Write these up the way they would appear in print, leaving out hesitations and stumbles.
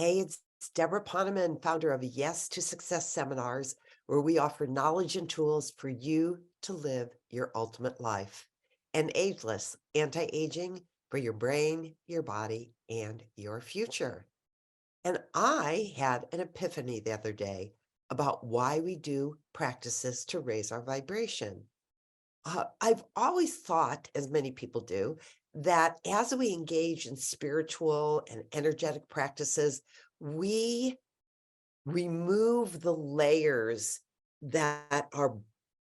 Hey, it's Deborah Poneman, founder of Yes to Success Seminars, where we offer knowledge and tools for you to live your ultimate life. And ageless anti-aging for your brain, your body, and your future. And I had an epiphany the other day about why we do practices to raise our vibration. I've always thought, as many people do, that as we engage in spiritual and energetic practices, we remove the layers that are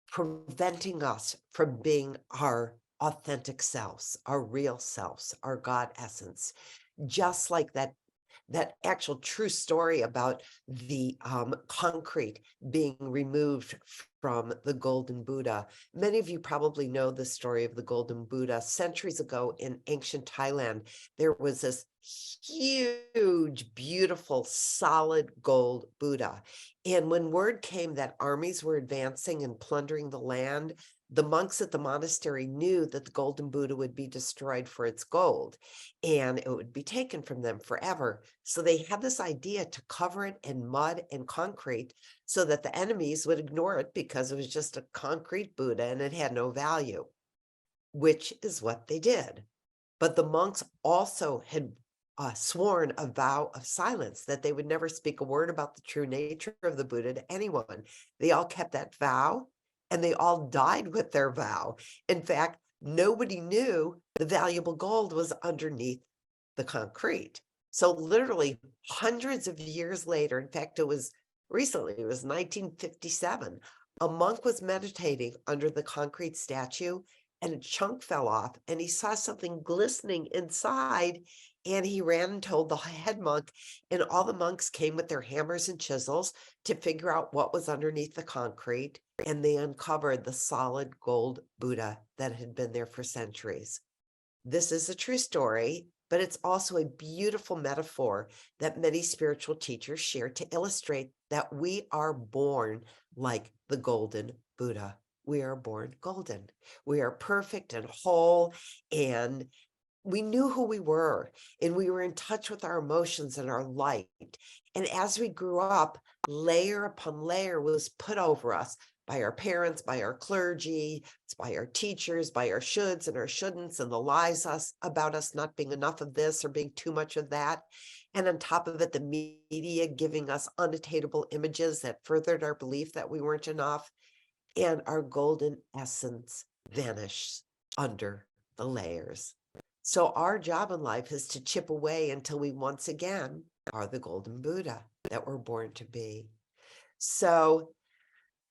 preventing us from being our authentic selves, our real selves, our God essence. Just like that actual true story about the concrete being removed from the Golden Buddha. Many of you probably know the story of the Golden Buddha. Centuries ago in ancient Thailand, there was this huge, beautiful, solid gold Buddha. And when word came that armies were advancing and plundering the land, the monks at the monastery knew that the Golden Buddha would be destroyed for its gold and it would be taken from them forever. So they had this idea to cover it in mud and concrete so that the enemies would ignore it because it was just a concrete Buddha and it had no value, which is what they did. But the monks also had sworn a vow of silence that they would never speak a word about the true nature of the Buddha to anyone. They all kept that vow and they all died with their vow. In fact, nobody knew the valuable gold was underneath the concrete. So literally hundreds of years later, in fact, it was recently, it was 1957, a monk was meditating under the concrete statue and a chunk fell off and he saw something glistening inside and he ran and told the head monk, and all the monks came with their hammers and chisels to figure out what was underneath the concrete, and they uncovered the solid gold Buddha that had been there for centuries. This is a true story, but it's also a beautiful metaphor that many spiritual teachers share to illustrate that we are born like the golden Buddha. We are born golden. We are perfect and whole, and we knew who we were, and we were in touch with our emotions and our light. And as we grew up, layer upon layer was put over us by our parents, by our clergy, by our teachers, by our shoulds and our shouldn'ts, and the lies about us not being enough of this or being too much of that. And on top of it, the media giving us unattainable images that furthered our belief that we weren't enough, and our golden essence vanished under the layers. So our job in life is to chip away until we once again are the golden Buddha that we're born to be. So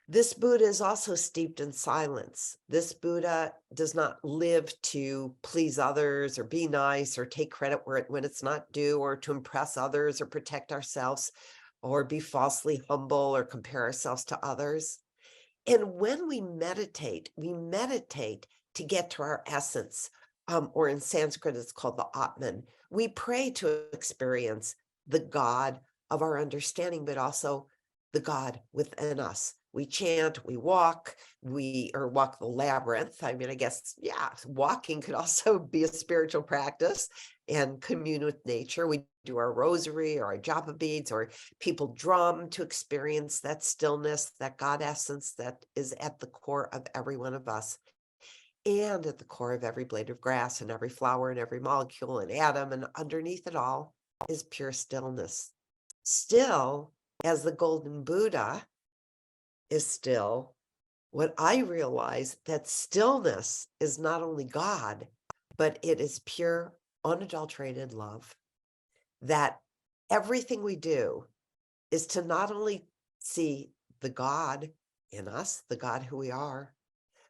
this Buddha is also steeped in silence. This Buddha does not live to please others or be nice or take credit when it's not due, or to impress others or protect ourselves or be falsely humble or compare ourselves to others. And when we meditate to get to our essence, or in Sanskrit, it's called the Atman. We pray to experience the God of our understanding, but also the God within us. We chant, we walk, walk the labyrinth. I mean, I guess, yeah, walking could also be a spiritual practice and commune with nature. We do our rosary or our japa beads, or people drum to experience that stillness, that God essence that is at the core of every one of us and at the core of every blade of grass and every flower and every molecule and atom. And underneath it all is pure stillness. Still, as the golden Buddha is still, what I realize that stillness is not only God, but it is pure, unadulterated love. That everything we do is to not only see the God in us, the God who we are,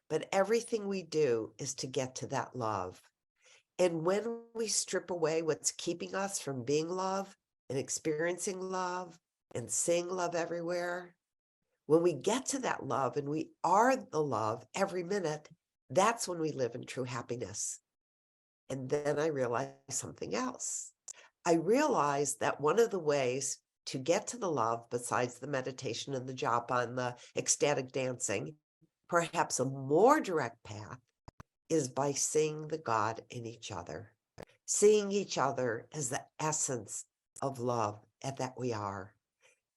but everything we do is to get to that love. And when we strip away what's keeping us from being love and experiencing love and seeing love everywhere, when we get to that love and we are the love every minute, that's when we live in true happiness. And then I realized something else. I realized that one of the ways to get to the love, besides the meditation and the japa and the ecstatic dancing, perhaps a more direct path, is by seeing the God in each other, seeing each other as the essence of love and that we are.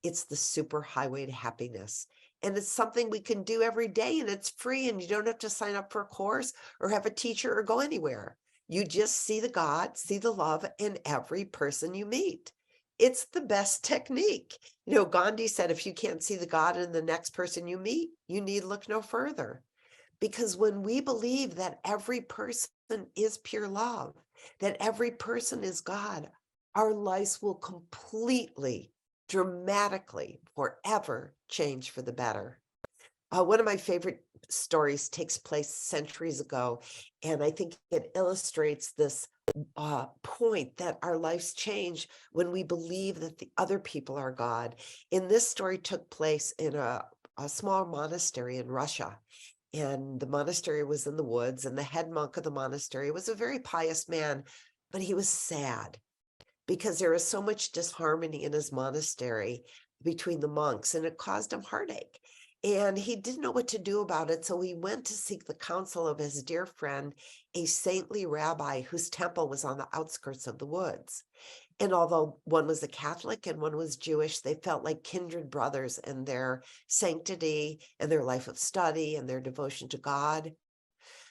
It's the super highway to happiness. And it's something we can do every day, and it's free, and you don't have to sign up for a course or have a teacher or go anywhere. You just see the God, see the love in every person you meet. It's the best technique. Gandhi said, if you can't see the God in the next person you meet, you need look no further. Because when we believe that every person is pure love, that every person is God, our lives will completely, dramatically, forever change for the better. One of my favorite stories takes place centuries ago, and I think it illustrates this point that our lives change when we believe that the other people are God. And this story took place in a small monastery in Russia. And the monastery was in the woods, and the head monk of the monastery was a very pious man, but he was sad because there was so much disharmony in his monastery between the monks, and it caused him heartache. And he didn't know what to do about it, so he went to seek the counsel of his dear friend, a saintly rabbi whose temple was on the outskirts of the woods. And although one was a Catholic and one was Jewish, they felt like kindred brothers in their sanctity and their life of study and their devotion to God.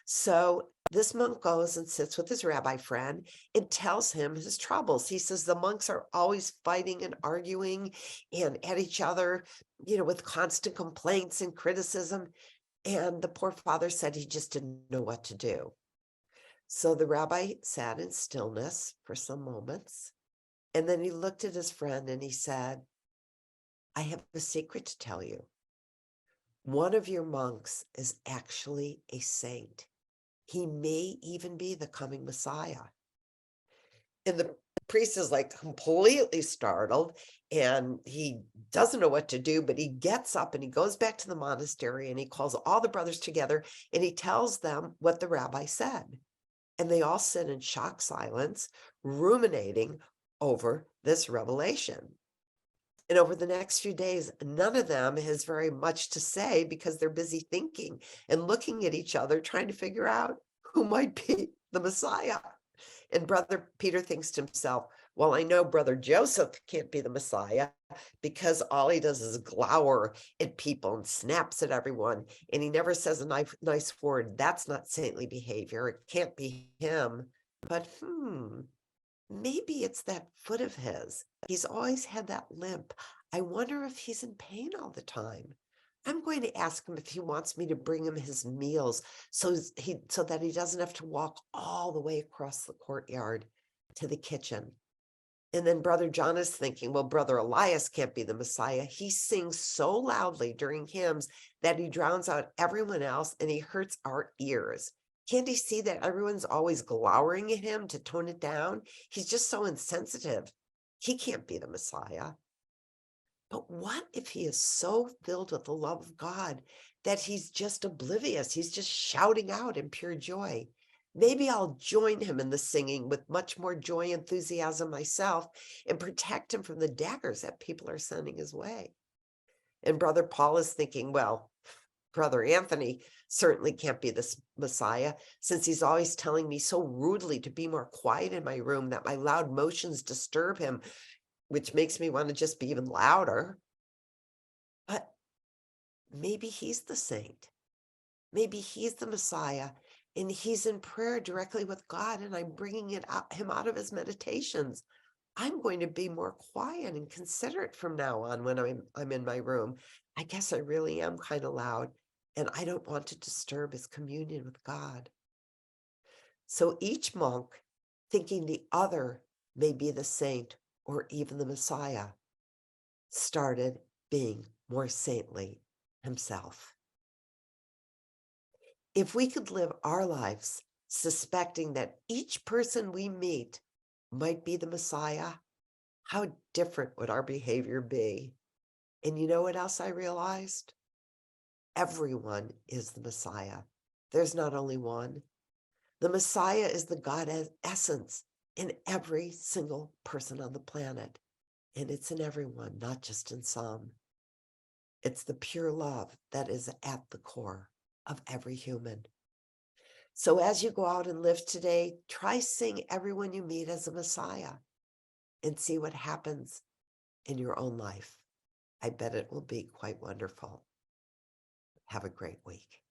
So this monk goes and sits with his rabbi friend and tells him his troubles. He says the monks are always fighting and arguing and at each other, with constant complaints and criticism. And the poor father said he just didn't know what to do. So the rabbi sat in stillness for some moments. And then he looked at his friend and he said, I have a secret to tell you. One of your monks is actually a saint. He may even be the coming Messiah. And the priest is like completely startled and he doesn't know what to do, but he gets up and he goes back to the monastery and he calls all the brothers together and he tells them what the rabbi said. And they all sit in shocked silence, ruminating over this revelation. And over the next few days, none of them has very much to say because they're busy thinking and looking at each other, trying to figure out who might be the Messiah. And Brother Peter thinks to himself, well, I know Brother Joseph can't be the Messiah because all he does is glower at people and snaps at everyone. And he never says a nice word. That's not saintly behavior. It can't be him. But maybe it's that foot of his. He's always had that limp. I wonder if he's in pain all the time. I'm going to ask him if he wants me to bring him his meals so that he doesn't have to walk all the way across the courtyard to the kitchen. And then Brother John is thinking, well, Brother Elias can't be the Messiah. He sings so loudly during hymns that he drowns out everyone else and he hurts our ears. Can't he see that everyone's always glowering at him to tone it down? He's just so insensitive. He can't be the Messiah. But what if he is so filled with the love of God that he's just oblivious? He's just shouting out in pure joy. Maybe I'll join him in the singing with much more joy and enthusiasm myself and protect him from the daggers that people are sending his way. And Brother Paul is thinking, well, Brother Anthony certainly can't be the Messiah since he's always telling me so rudely to be more quiet in my room that my loud motions disturb him, which makes me want to just be even louder. But maybe he's the saint. Maybe he's the Messiah and he's in prayer directly with God and I'm bringing him out of his meditations. I'm going to be more quiet and considerate from now on when I'm in my room. I guess I really am kind of loud and I don't want to disturb his communion with God. So each monk, thinking the other may be the saint or even the Messiah, started being more saintly himself. If we could live our lives suspecting that each person we meet might be the Messiah, how different would our behavior be? And you know what else I realized? Everyone is the Messiah. There's not only one. The Messiah is the God essence in every single person on the planet. And it's in everyone, not just in some. It's the pure love that is at the core of every human. So as you go out and live today, try seeing everyone you meet as a Messiah and see what happens in your own life. I bet it will be quite wonderful. Have a great week.